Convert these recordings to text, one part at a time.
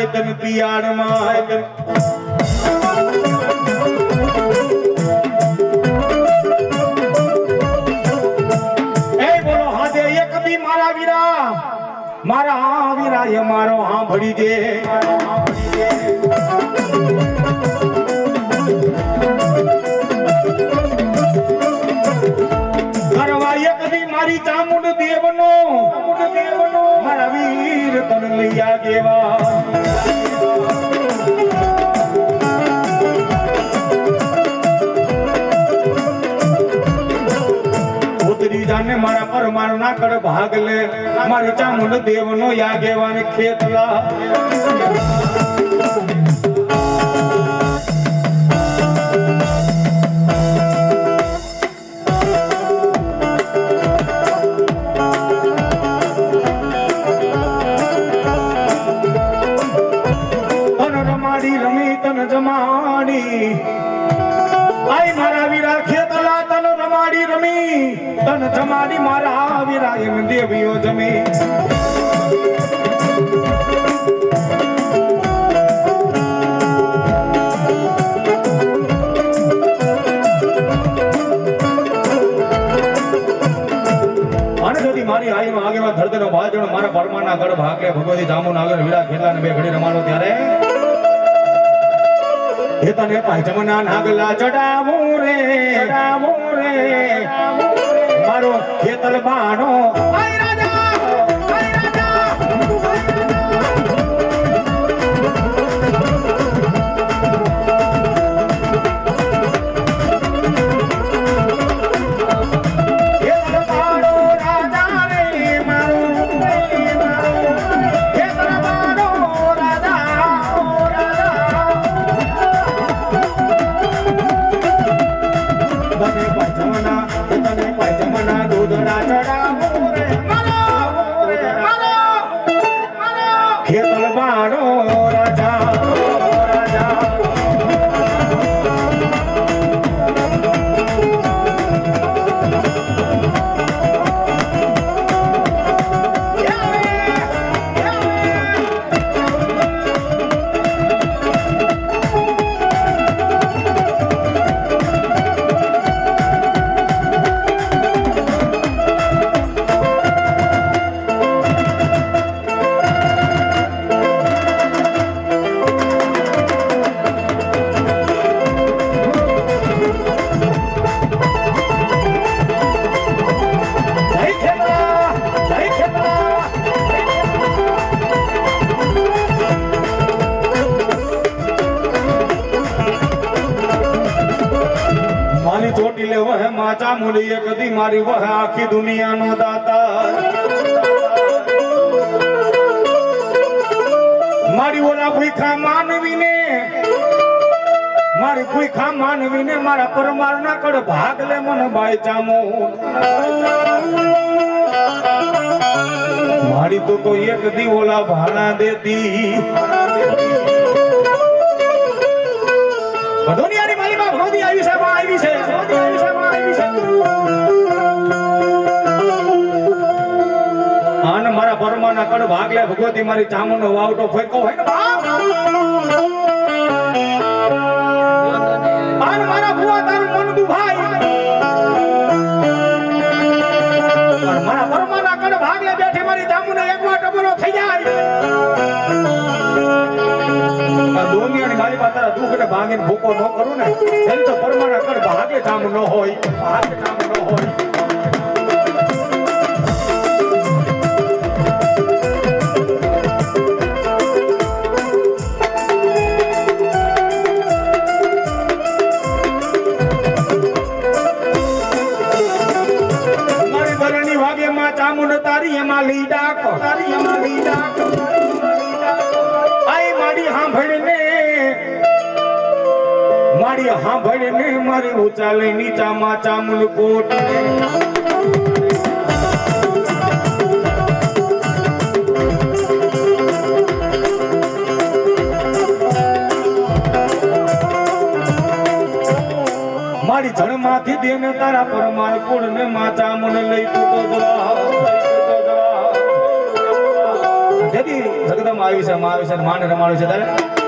my તન પિયાણ my તન એ બોલો હાથે એક દી મારા વીરા એ મારો સાંભળી દે કરવા એક દી મારી ચામુંડ દેવનો મારા વીર તન લૈયા દેવા ઉતરી જાને મારા પરમાર ના કર ભાગ લે મારી ચામુંડ દેવનો યાગેવાન ખેતલા જમાડી આઈ મારા વીરા ખેતલા તન રમાડી રમી તન જમાડી મારા વીરા એમ દેવીઓ જમી અનગદી મારી આઈમાં આગેવા ધરતીનો ભાજણ મારા પરમાના ગઢ ભાગે ભગવતી જામુ નાગર વીરા ખેતલા ને બે ઘડી રમાડો ત્યારે એ તને પાયજમના નાગલા ચડાવો રે મારો ખેતલ બાણો આય રાજા ખેતલ બાણો રાજા ચોટી લે વહ માચા મુલી કદી મારી વહ આખી દુનિયાનો દાતા મારી ઓલા ભૂખા માનવીને મારા પરમાર ના કડ ભાગ લે મન બાઈ ચામો મારી તો એક દી ઓલા ભાણા દેતી વધોનિયાની માલીમાં ભોદી આવી છે આન મારા પરમાના કડ ભાગ લે ભગવતી મારી ચામુંડનો વાવટો ફેંકો હોય ને આન મારા ભુવા તારું મન દુભાઈ મારા પરમાના કડ ભાગ લે બેઠી મારી ચામુંડનો એકવા ટબરો થઈ જાય દુનિયાની મારી પાસે તારા દુઃખ ને ભાંગીને ભૂકો ન કરું ને એમ તો પરમાના કડ ભાગે ચામ ન હોય મારી ધરણી વાગે માં ચામુંડ તારી એમાં લઈ ડાકો આઈ મારી સાંભળીને મારી ઊંચા લઈ નીચામાં ચામુંડ કોટ મારી જળમાંથી દેને તારા પરમાર કુળ ને માચા મુન લઈ તું તો જવા તેથી જગદંબા આવી છે માં આવી છે માને રમાડ્યું છે તારે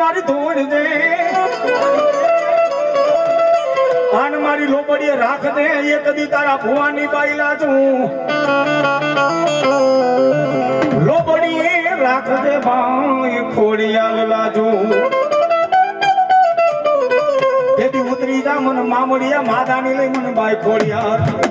મારી ધોડ દે આન મારી લોબડીએ રાખ દે એ કદી તારા ભુવાની બાઈ લાજું લોબડીએ રાખ દે બાઈ ખોડિયાલ લાજું તેથી ઉતરી જા મન મામડિયા માદાની લઈ મન બાઈ ખોડિયાલ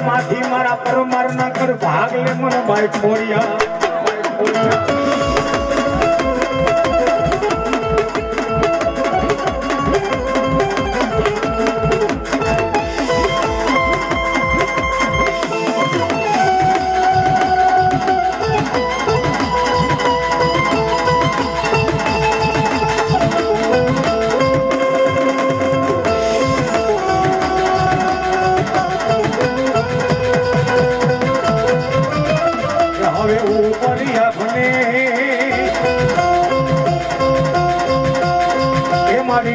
માંથી મારા પરમાર ના કર ભાગ લે મને બાઈ ખોડિયા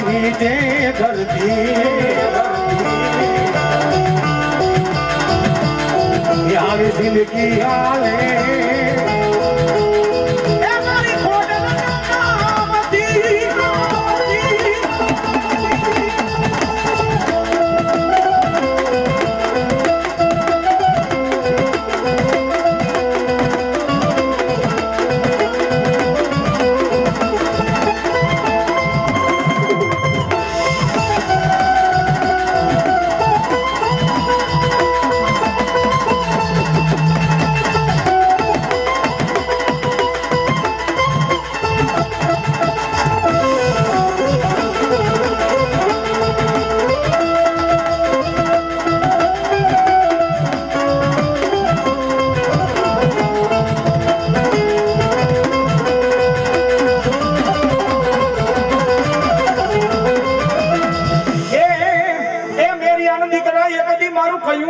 નીચે ધરતી આવે જિંદગી આવે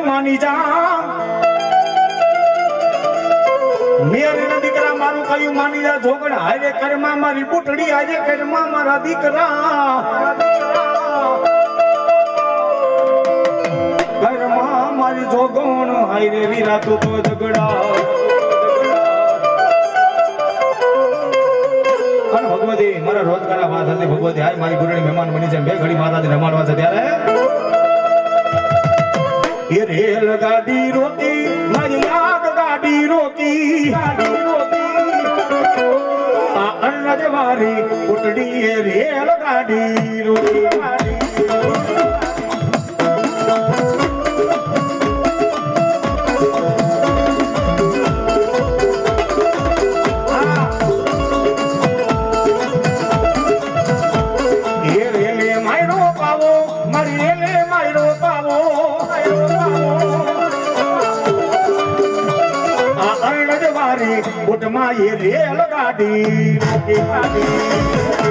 માની જા મેરે ના દીકરા મારું કયું માની જા જોગણ હારે કરમાં મારી બુટડી હારે કરમાં મારા દીકરા કરમાં મારી જોગણ હારે વીરા તું તો ઝગડા અને ભગવતી મારા રોજ કરા વાત હેડની ભગવતી હાય મારી ગુરુની મહેમાન બની છે બે ઘડી માતાજીને રમાડવા છે ત્યારે એ રેલ ગાડી રોકી મારી આગ ગાડી રોકી આ અન્ન જવારી ઉટડી એ રેલ ગાડી રોકી ઉટમાં એ રેલ ગાડી રોકી ગાડી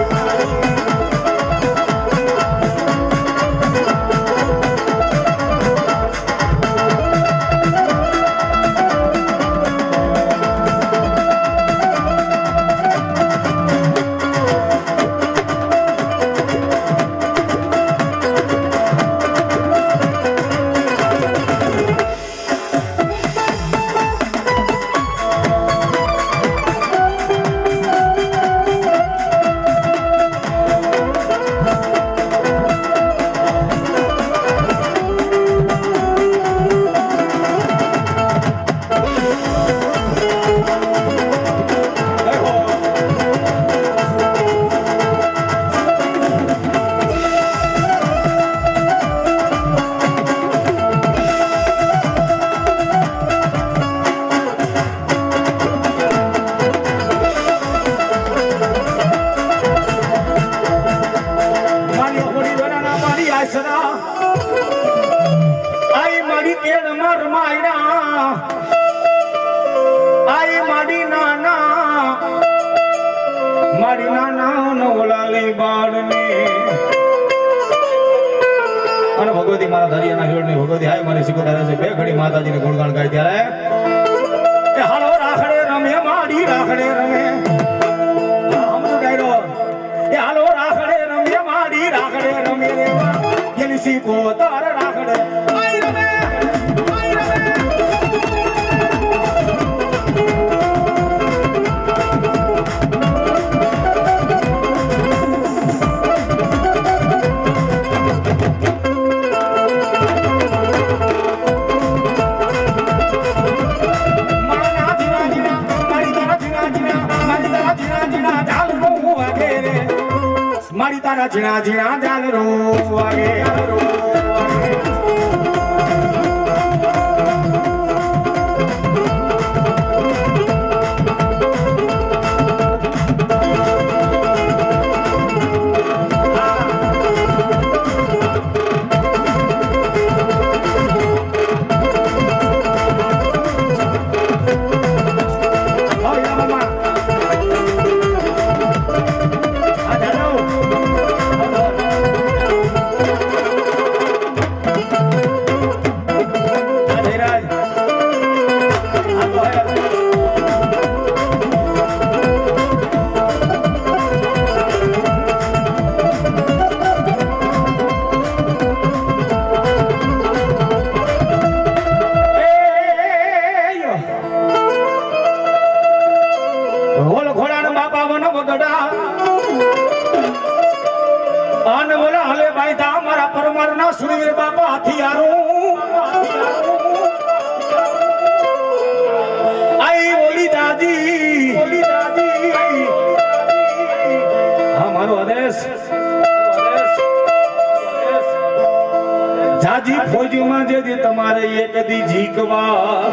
મારી નાના નો ઓલાલી બાળને અને ભગવતી મારા ધરિયાના જોડની ભગવતી હાય મારી સિકોદારે છે બે ઘડી માતાજીને ગુણગાન ગાય ત્યારે એ હાલો રાખડે રમે માડી રાખડે રમે આમનો ડાયરો એ હાલો રાખડે રમે માડી રાખડે રમે રે એની સિકોદાર રાખડે આઈ રમે મારી તારા ઝીણા ઝીણા જાલ રો વાગે સુરવીર બાપા હથિયારું આઈ બોલી દાદી હા મારો આદેશ જાજી ફોજમાં જેથી તમારે એક દી જીકવા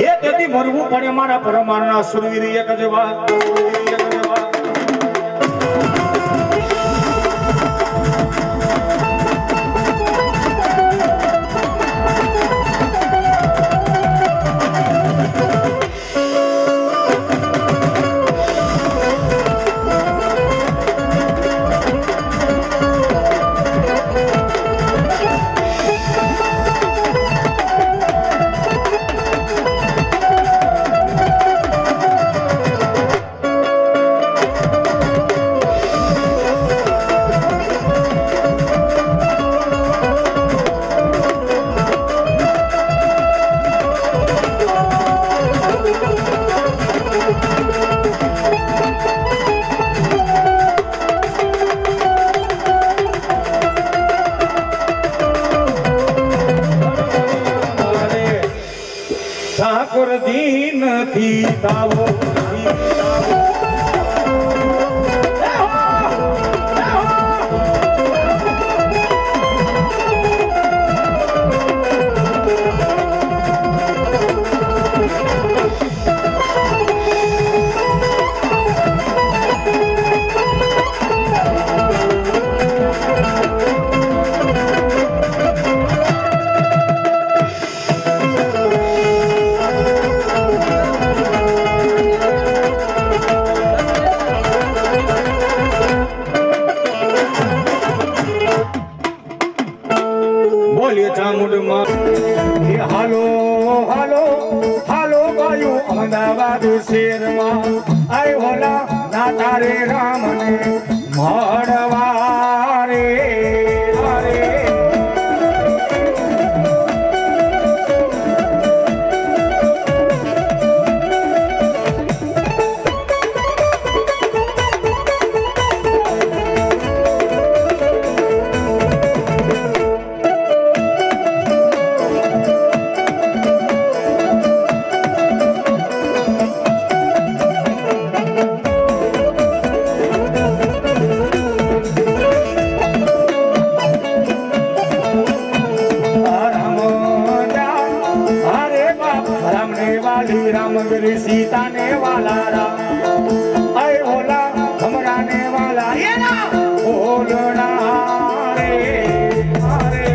એક દી મરવું પડે મારા પરમારના સુરવીર એક જવા મરજી નથી તાવો અમદાવાદ શેરમાં આય હોલા ના તારે રામને મળવા રે सीता ने वाला राम अय भोला हमरा ने वाला ये ना बोलना रे अरे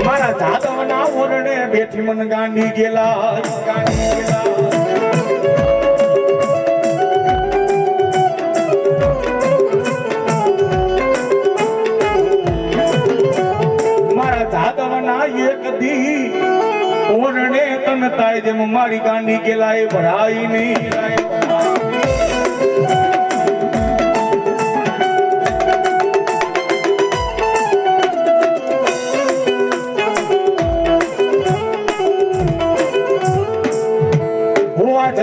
મારા જાદવ ના ઓરણે બેઠી મન ગાંડી ગેલા મારા જાદવ ના એક દી ઓરણે તન તાય જેમ મારી ગાંડી ગેલા એ ભરાઈ નહીં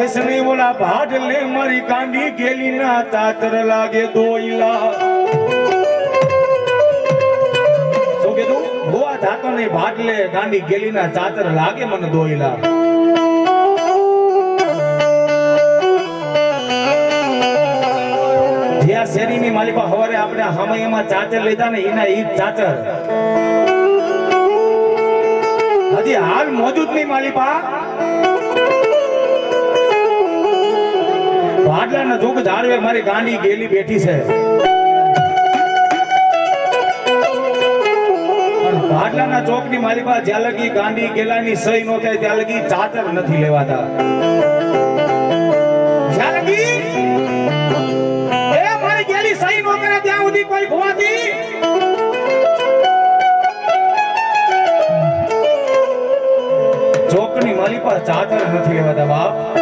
જસની બોલા ભાડલે મારી કાંડી ગેલી ના તાતર લાગે દોઈલા શું કીધું ભુવા જાતો ને ભાડલે કાંડી ગેલી ના તાતર લાગે મને દોઈલા જ્યાં શેરીની માલિકા હવારે આપણે હામૈયામાં ચાચર લીધા ને એના ઈ ચાચર હજી હાલ મોજૂદ નહીં માલિકા ભાડલાના જોગ ઝાડવે મારી ગાંડી ગેલી બેઠી છે ભાડલાના ચોકની મારી પાસે જ્યાં લગી ગાંડી ગેલાની સહી નો થાય ત્યાં લગી ચાતર નથી લેવાતા જ્યાં લગી એ મારી ગેલી સહી નો કરે ત્યાં સુધી કોઈ ખોવાતી ચોકની મારી પાસે ચાતર નથી લેવાતા બાપ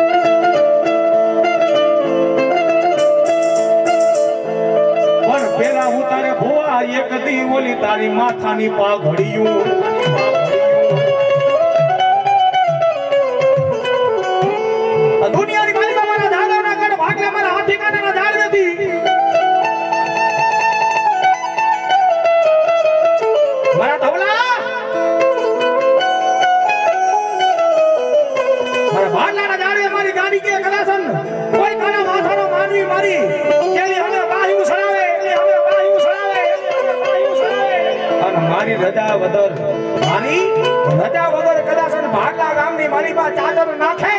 પેલા હું તારે ભોવા એક દી ઓલી તારી માથાની પાઘડિયું દુનિયાની માલિકા મારા દાદાના ગઢ ભાગલે મારા હાથી કાનાના ઝાડ નથી મારા ધવલા મારી રજા વગર કદાચ ભાગલા ગામની મારી પાસે ચાદર નાખે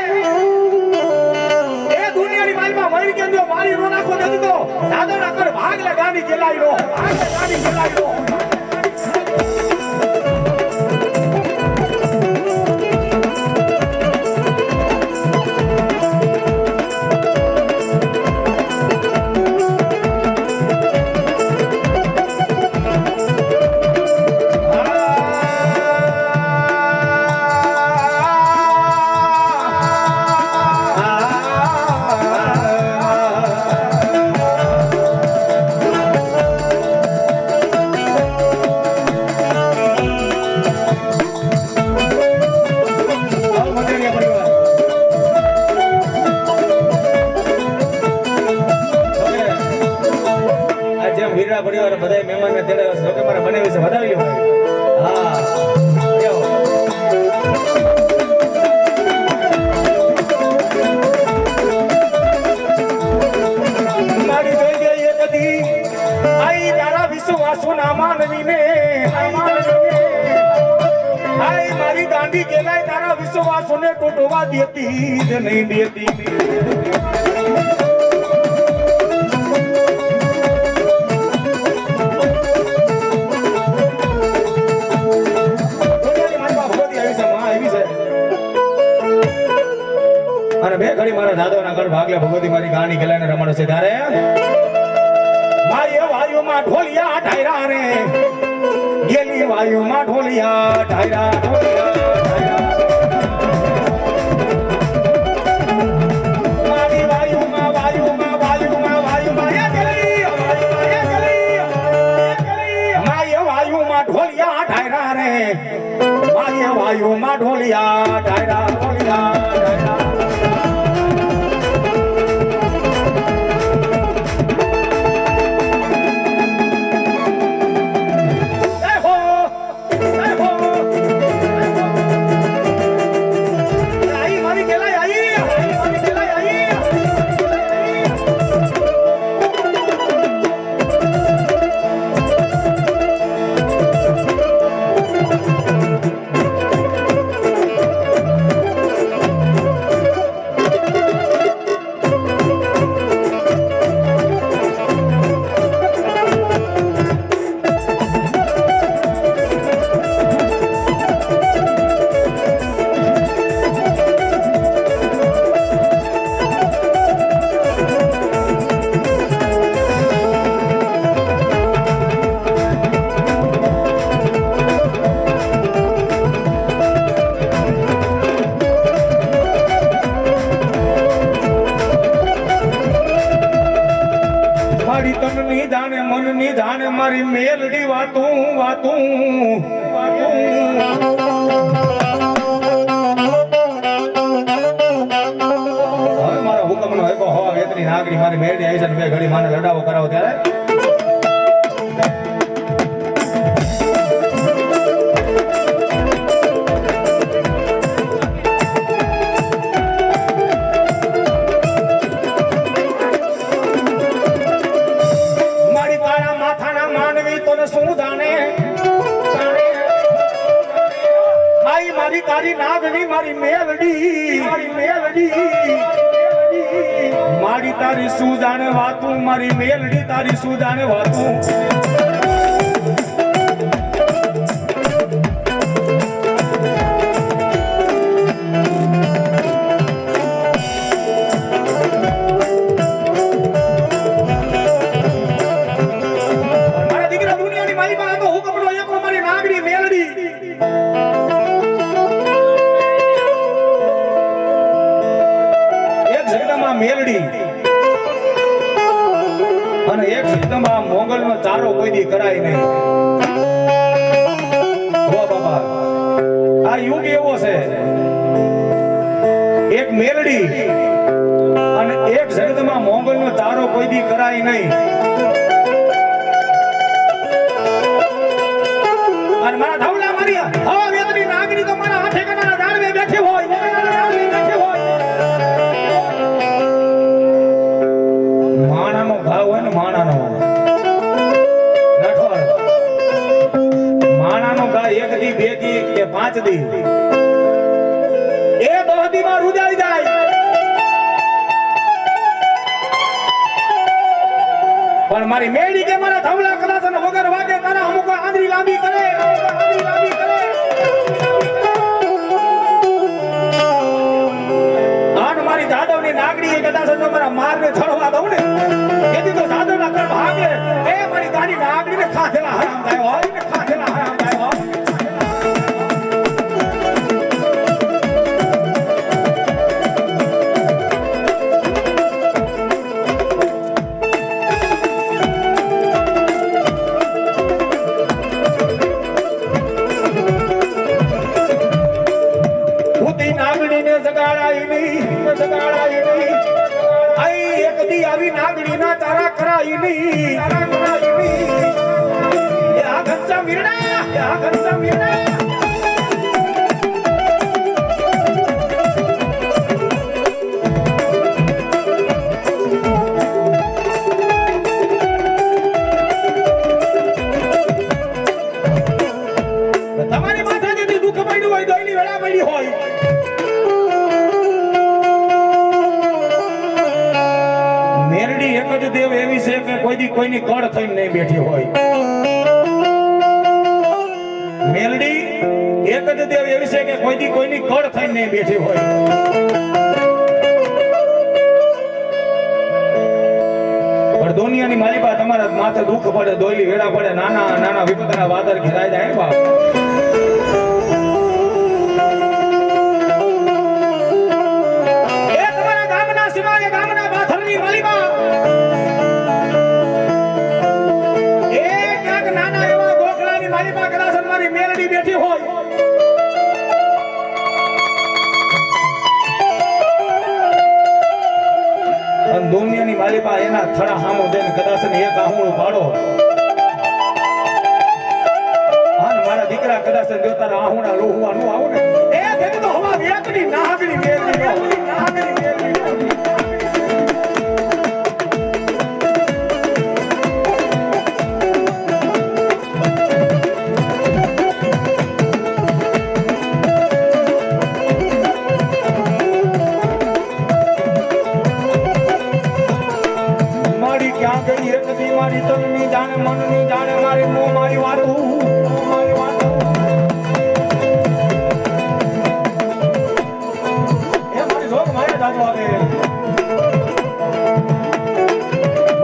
એ દુનિયાની મારી પાસે મરી કે જો મારી નો નાખો નથી તો ચાદર નાખર ભાગલા ગામની ગેલાઈ લો પરિવાર બધા મહેમાનને તેડાવે છે કે મારા મને વિશે વધાવી લ્યો હા મારી જોઈ ગઈ કદી આઈ તારા વિશ્વાસો ના માનવીને આઈ મારી દાંડી કેલાય તારા વિશ્વાસોને તૂટવા દેતી જ નહીં દેતી બે ઘડી મારા દાદોના ઘર ભાગલે ભગવતી મારી ગાણી ગેલાને રમણ છે ત્યારે મારી વાયુમાં ઢોલિયા ઢાયરા રે ગેલી વાયુમાં ઢોલિયા ઢાયરા મારી વાયુમાં ઢોલિયા ઢાયરા રે મારી વાયુમાં ઢોલિયા ઢાયરા તનની જાણે મનની જાણે મારી મેલડી વાતું મારા હુકમનો હેકો હોવા વેતની નાગરી મારી મેલડી આવી છે બે ઘડી માને લડાવો કરાવો ત્યારે તારી નાગણી મારી મેલડી મારી તારી શું જાણે વાતું મારી મેલડી તારી શું જાણે વાતું મારા દીકરા દુનિયાની મારી પાસે તો હુકમનો એક મારી નાગણી મેલડી મેલડી અને એક સિદ્ધમાં મોગલ નો ચારો કોઈ દી કરાય નહીં ઓ બાબા આ યુગ એવો છે એક મેલડી અને એક જગતમાં મોગલ નો ચારો કોઈ દી કરાય નહીં અને મારા ધવલા માર્યા હવે વેદની નાગરી તો મારા હાથે કના ઝાડવે બેઠી હોય દી 2 દી કે 5 દી એ 10 દી માં રૂજાઈ જાય પણ મારી મેળી કે મારા ધવલા કદાચ વગર વાગે તારા અમુક આંધળી લાંબી કરે આન મારી જાદવની નાગડી કદાચ જો મારા મારને છડવા દઉં ને એથી તો જાદવના કર ભાગે એ મારી ગાડી નાગડીને ખાધેલા હરામ થાય હોય ને ખાધેલા હરામ થાય હોય નાગડી ના તારા કરાઈ નહીં આ ઘનશ્યામ વીરડા તમારી માથાથી દુઃખ પડ્યું હોય દોઈની વેળા પડી હોય મેરડી એક જ દેવ એવી છે કે કોઈ દી કોઈની કળ થઈને નહીં બેઠી હોય મેરડી એક જ દેવ એવી છે કે કોઈ દી કોઈની કળ થઈને નહીં બેઠી હોય પણ દુનિયાની માલિકા તમારા માથે દુઃખ પડે દોયલી વેડા પડે નાના નાના વિપતના વાદર ઘેરાઈ જાય ને બાપ બેઠી હોય દુનિયાની માલિકા એના થડા હામો દઈને કદાચ એક આહુણું પાડો મારા દીકરા કદાચ જો તારા આહુણા લોહવા નું આવું ને એ ભેગ તો હવા વેકની નાગણી મેલની મારી તનની જાણે મનની જાણે મારી મો મારી વાતું એ મારી જોગ મારે જાજો આવે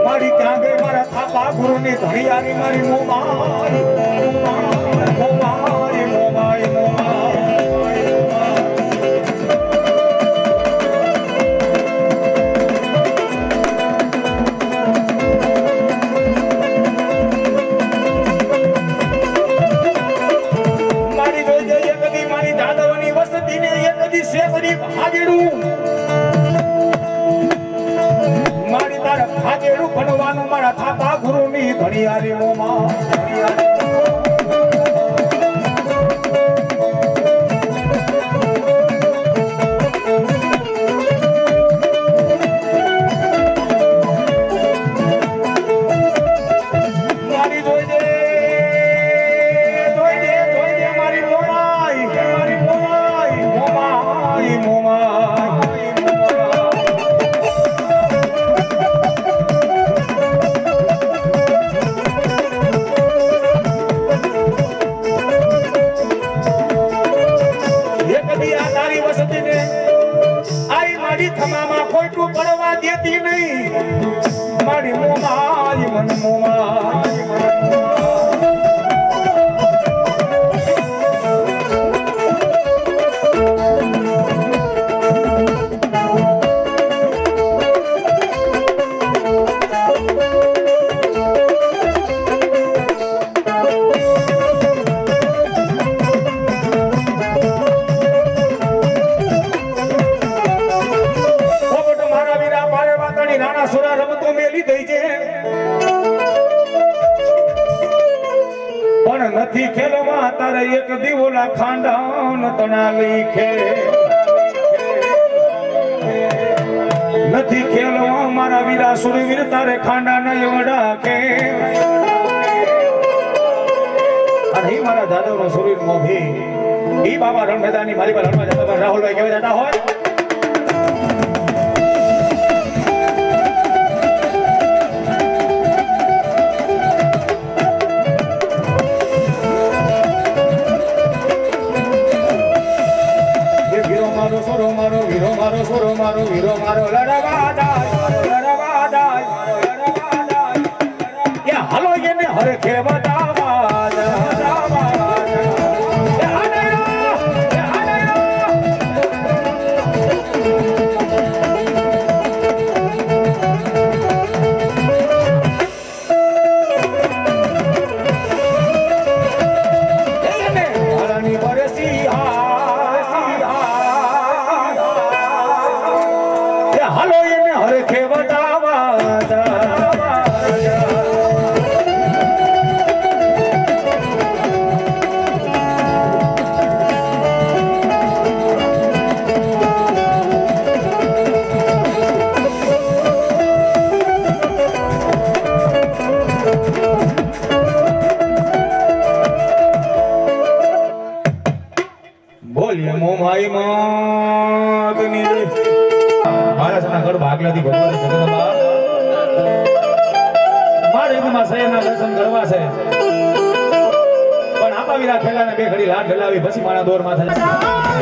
મારી ક્યાં ગઈ મારા થાપા ગુરુની ધણિયાની મારી મો મારી મારી તારા ભાગેડું ભણવાનું મારા થાપા ગુરુની ઘડિયાળી મોમાં થમામાં ખોટું પડવા દેતી નહીં મારી મોમાઈ મન મોમાઈ નથી ખેલવા તારે એક દીવોલા ખાંડાન તણા લીખે નથી ખેલવા મારા વીરા સુરવીર તારે ખાંડા ન એવડા કે અને એ મારા જાદવનો શરીર મોભી ઈ બાબા રણ મેદાનની મારી પર રણમાં જતા રાહુલભાઈ કેવા જતા હોય સોરો મારો વીરો મારો લડવા જાય એ હાલો એને હરખે બતાવા ભાગલાથી ભગવાન જગદંબા મારે એમાં સૈયદના દર્શન કરવા છે પણ આપા વિના ખેલાને બે ઘડી લાડ ઢલાવી પછી મારા દોરમાં થાય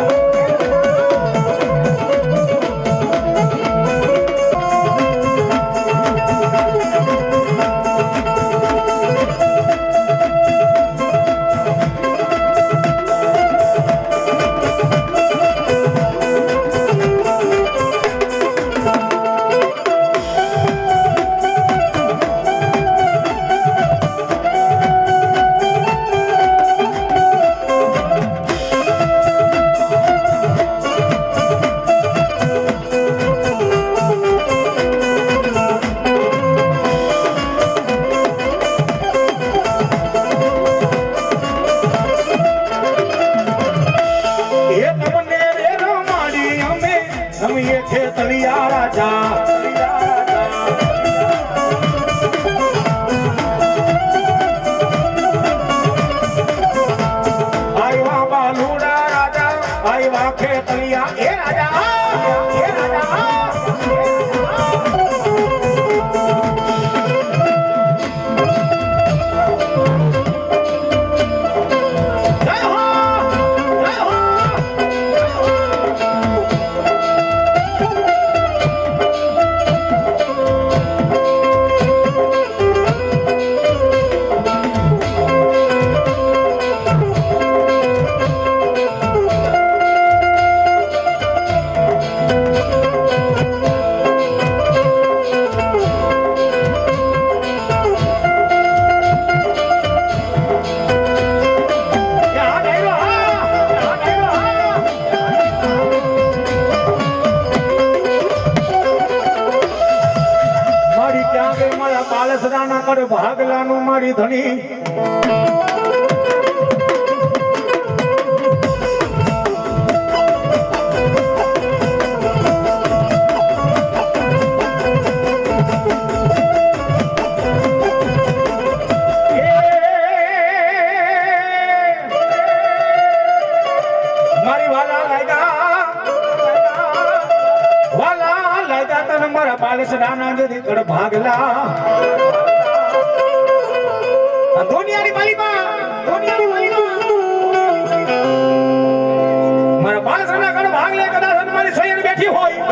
ભાગલાનું મારી ધણી મારી વાલા લાગ્યા તને મારા પાલસ રાના જદી કડ ભાગલા દુનિયાની માલિકા મારા બાળસના કણ ભાગ લે કદાચ મારી સૈયદ બેઠી હોય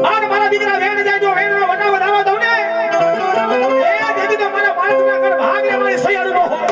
આજ મારા દીકરા વેણ જાય જો વેણનો વટા વધાવા દઉં ને એ દેવી તો મારા બાળસના કણ ભાગ લે મારી સૈયદ નો હોય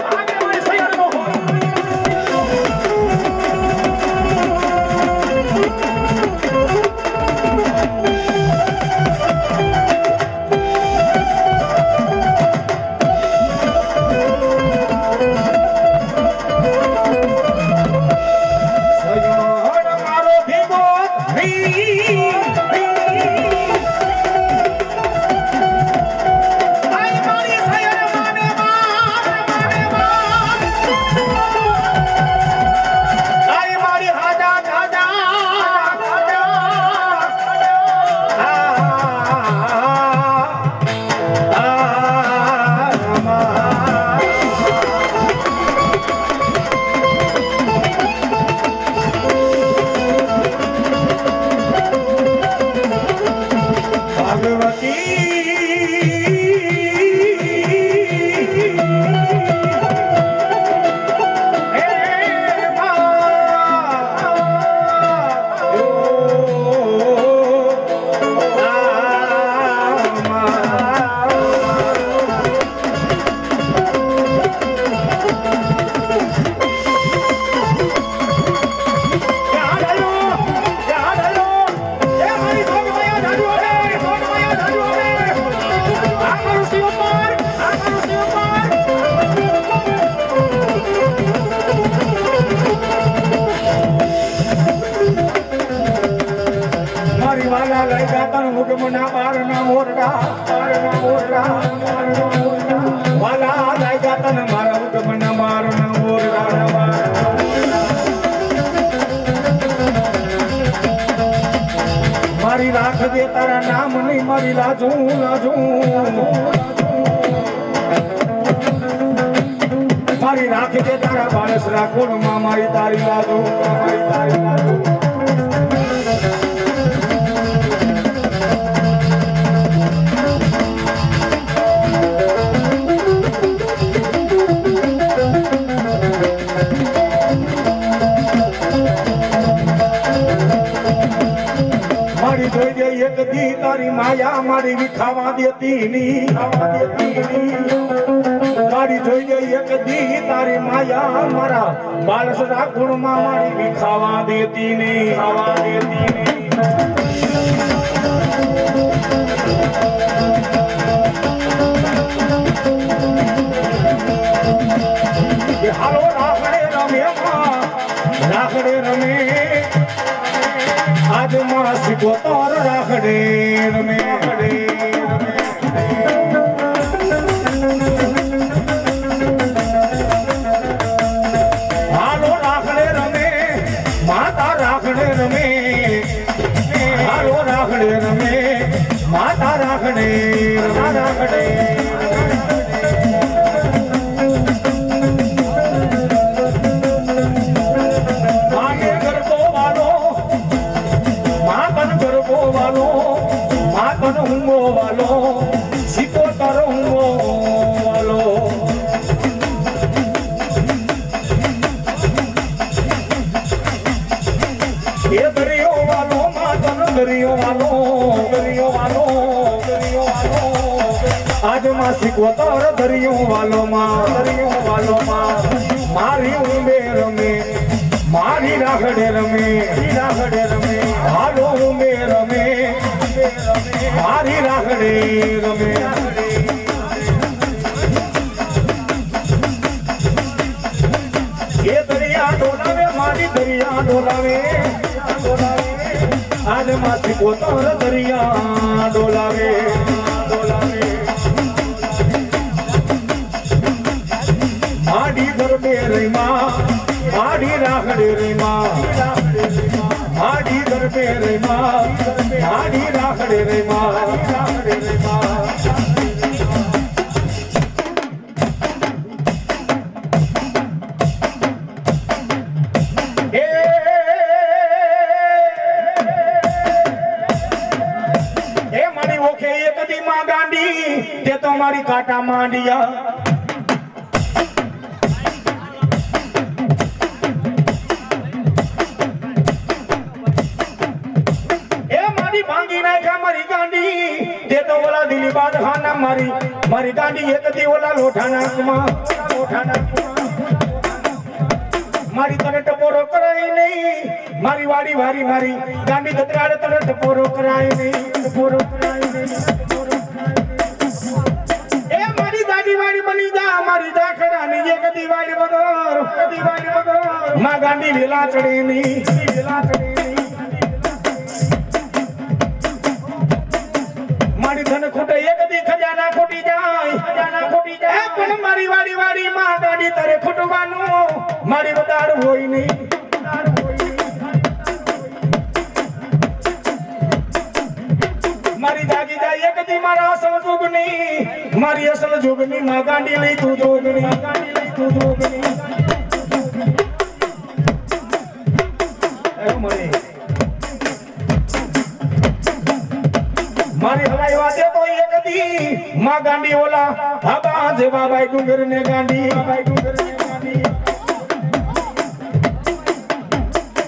હુકમના બારના મોરડા વાલા લાગ્યા તને મારા હુકમના બારના મોરડા મારી રાખ દે તારા નામ નહીં મારી લાજું મારી રાખ દે તારા બાળસ રાખોડમાં મારી તારી લાજું જોઈ દે એક દી તારી માયા મારી વિખાવા દેતી ની મારી જોઈ દે એક દી તારી માયા મારા બાળસરા ગુણમાં મારી વિખાવા દેતી ની હાલો રાખડે રમે આજ માસ ગોતર રાખડે રમે હાલો રાખડે રમે માતા રાખડે રમે હાલો રાખડે રમે માતા રાખડે ઊંઘો વાલો સિકોતર ઊંઘો વાલો એ દરિયો વાલો માતન દરિયો વાલો આજ માં સિકોતર દરિયો વાલો માં મારી ઊંબે રમે મારી રાખડે રમે હાલો ઊંબે રમે મારી રાખડે રમે એ દરિયા ડોલાવે મારી દરિયા ડોલાવે આજ માસી કોતર દરિયા ડોલાવે માડી ગરબે રહીમાં માડી રાખડે રહીમાં માડી ગરબે રહીમાં માડી રાખડે રહીમાં મારી ઓખે એક દી માં ગાંડી તે તો મારી કાટા માંડિયા મારી ગાંડી એક દી ઓલા લોઠાના મારી તને ટપોરો કરાય નહીં મારી વાડી વારી મારી ગાંડી ગતરાડે તને ટપોરો કરાય નહીં એ મારી દાદી વાડી બની જા મારી દાખડાની એક દી વાડી વગર માં ગાંડી વેલા ચડે નહીં મારી ધન ખોટે એક દી ખજાના ખોટી જાય પણ મારી વાડી માં ગાડી તારે ખોટવાનું મારી વધાર હોય નહીં મારી જાગી જાય એક દી મારા અસલ જોગની મારી અસલ જોગની માં ગાંડી લઈ તું જોગની મારી હલાઈ વાતે તો એક દી માં ગાંડી ઓલા આબા જેવા બાઈ ડુંગર ને ગાંડી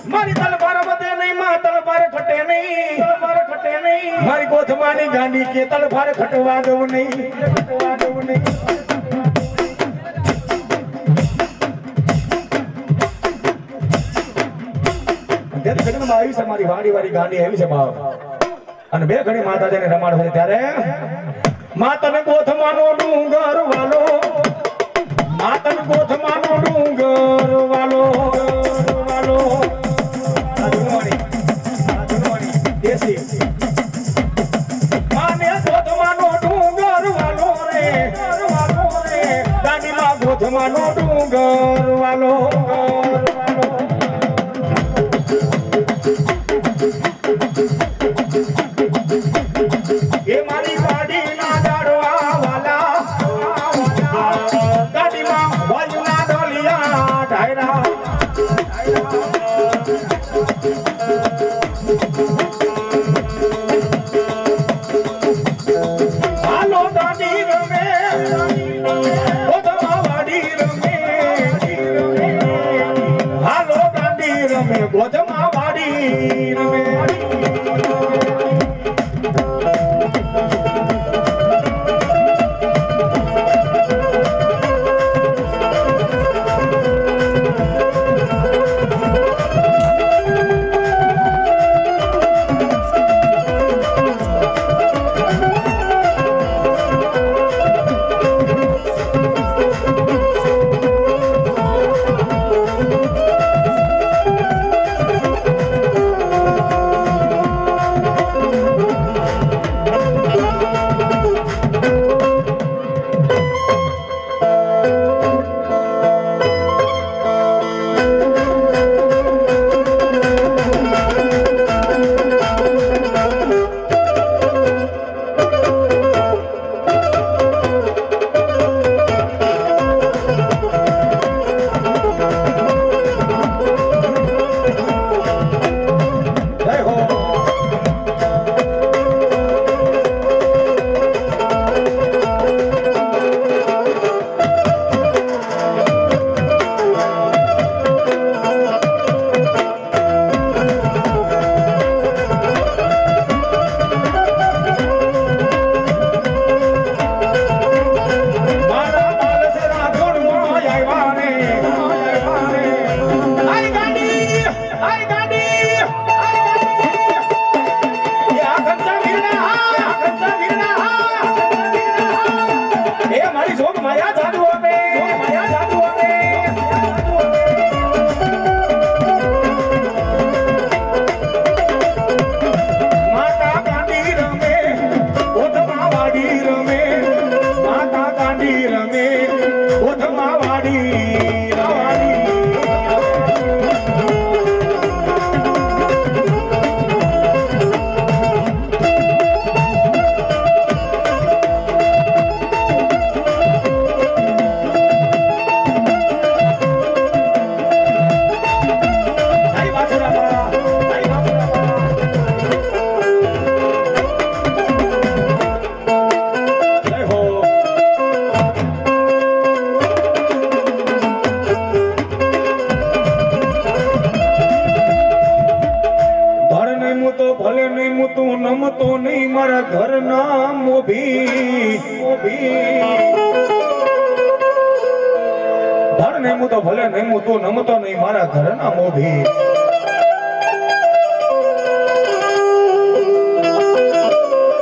મારી તલવાર વધે નહીં માં તલવાર ખટે નહીં મારી ગોથમાની ગાંડી કે તલવાર ખટવા દઉં નહીં આવી છે મારી વાડી વાળી ગાંડી આવી છે ભાવ અને બે ઘડી માતાજીને રમાડ હોય ત્યારે માતન ગોથમાનો ડુંગર વાલો માતન ગોથમાનો ડુંગર વાલો દેશી ગોધમાનો ડુંગર વાલો એ મારી ગાડીના દાડવા વાલા ગાડીમાં વાયુના ડોલિયા ઢાયરા હાલો દાદી રમે ગોધમા વાડી રમે હાલો દાદી રમે ગોધમા વાડી રમે નમતો નહીં મારા ઘરના મોભી ધર નહીં હું તો ભલે નહીં હું તું નમતો નહીં મારા ઘરના મોભી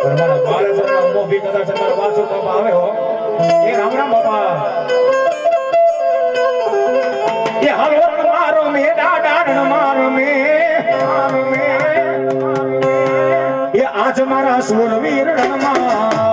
મારા બાળક મોભી કદાચ મારા વાસુ બાપા આવે હો એ રામ રામ બાપા એ હાલો મારો મે દાડા મારો મે એ આજ મારા સુરવીર રણમાં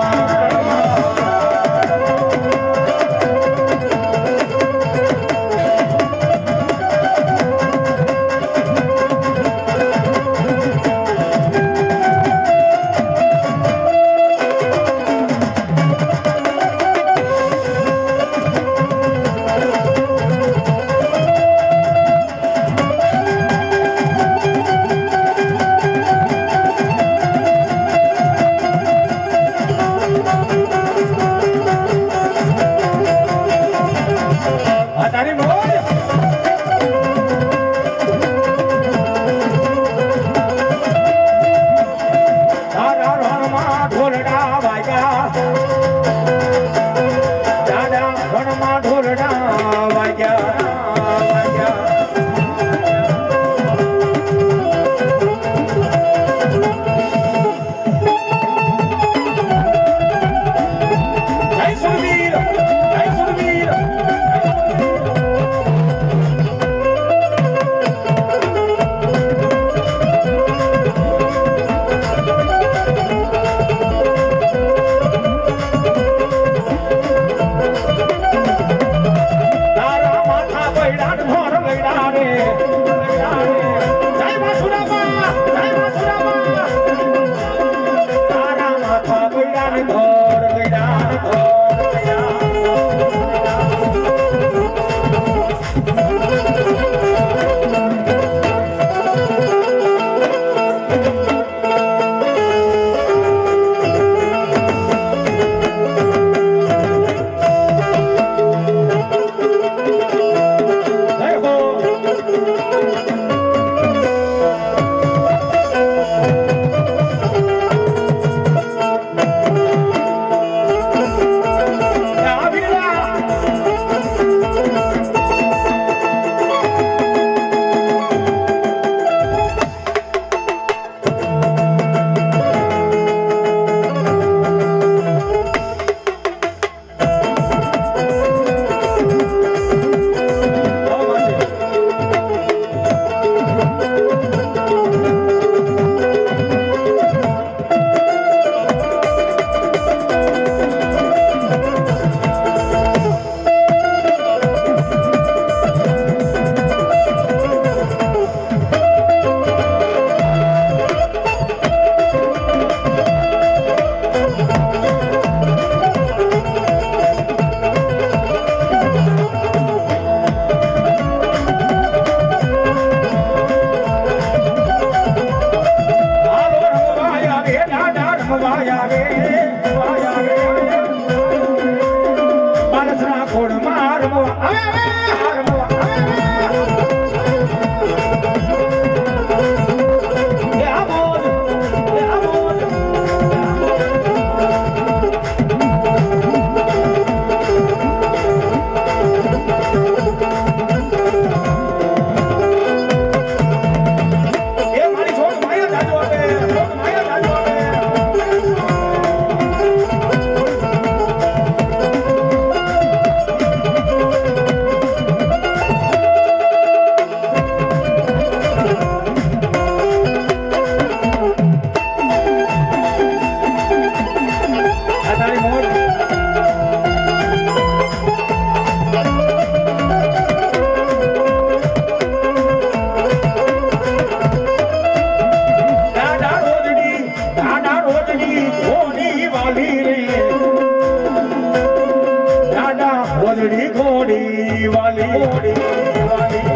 ઘોડી વાલી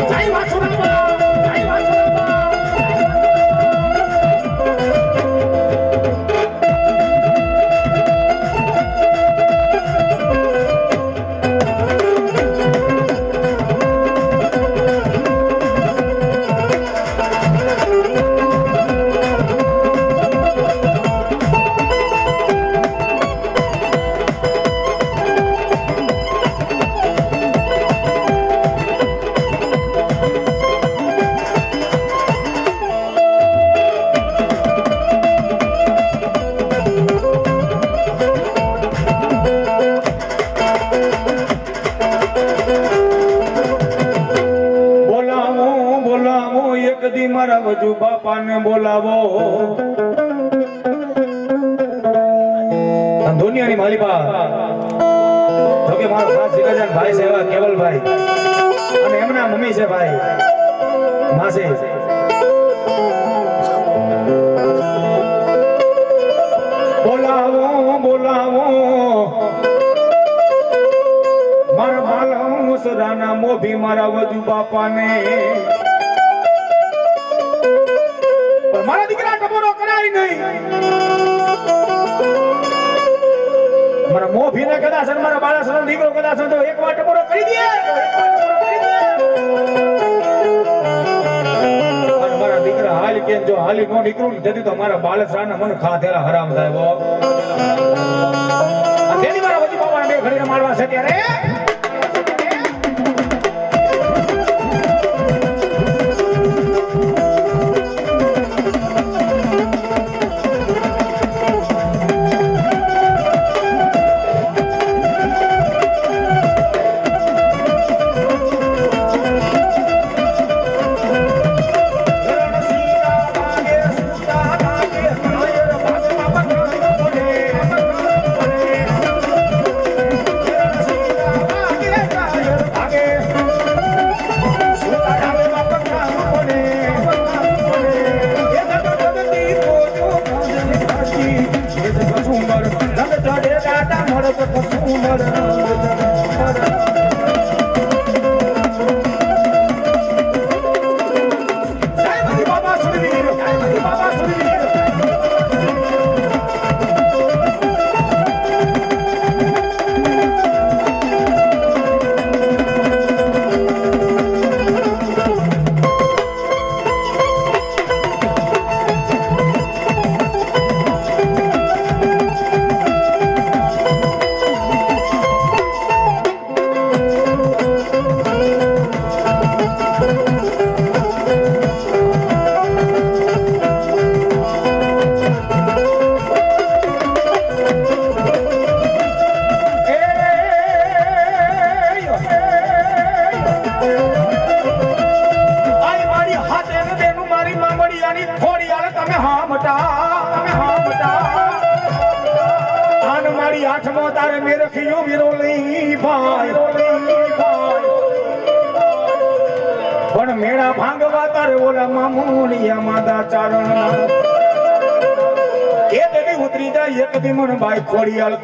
જય વાસુદેવા જય વાસુદેવા કદી મારા વજુ બાપાને બોલાવો દુનિયાની માલિકા જો કે મારો ખાસ સિકજાન ભાઈ છે એવા કેવલભાઈ અને એમના મમ્મી છે ભાઈ માસી બોલાવો બોલાવો મારા બાલા મુસરાના મોભી મારા વજુ બાપાને મારા દીકરા ટપોરો કરાય નહીં મારા મોભીને કદાચ મારા બાળાસનો દીકરો કદાચ તો એક વાર ટપોરો કરી દે મારા દીકરા હાલ કે જો હાલી નો નીકળું જતી તો મારા બાળસાના મને ખાધેલા હરામ થાય વો તેની મારા વજી બાપાને બે ઘડીને મારવા છે ત્યારે આઠમો તારે મેરે ખિયો વિરોલી ભાઈ પણ મેળા ભાંગવા તારે ઓલા મામુનિયા માદા ચારણ એ તેની ઉતરી જાય એક દી મન ભાઈ ખોડિયાલ